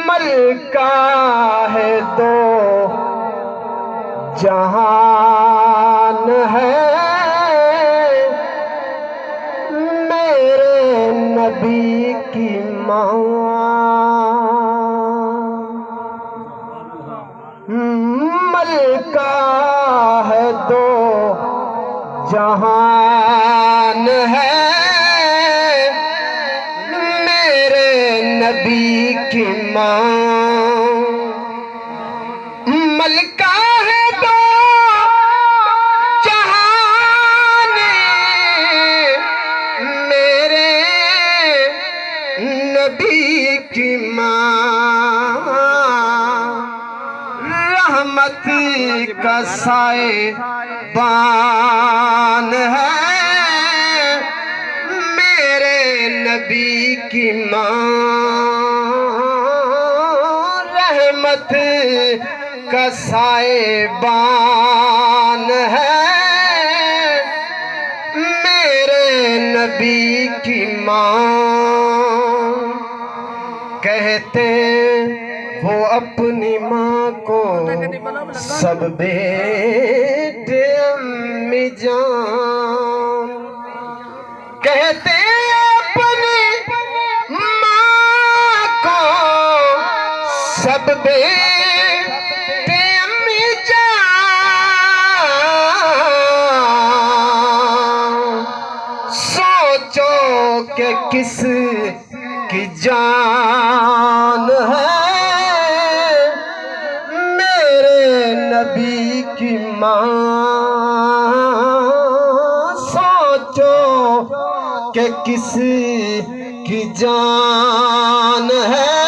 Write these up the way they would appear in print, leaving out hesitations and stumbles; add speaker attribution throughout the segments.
Speaker 1: ملکہ ہے دو جہان ہے میرے نبی کی ماں، ملکہ ہے دو جہان ہے میرے نبی کی ماں، ملکہ ہے دو جہان میرے نبی کی ماں، رحمت کا سائے بان ہے میرے نبی کی ماں، رحمت کا سائے بان ہے میرے نبی کی ماں، کہتے وہ اپنی ماں کو سب بیٹے امی جان، کہتے اپنی ماں کو سب بیٹے امی جان، سوچو کہ کس کی جان ہے میرے نبی کی ماں، سوچو کہ کس کی جان ہے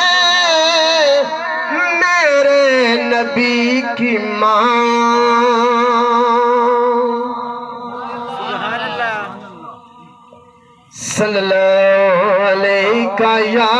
Speaker 1: میرے نبی کی ماں، صلی اللہ علیہ یا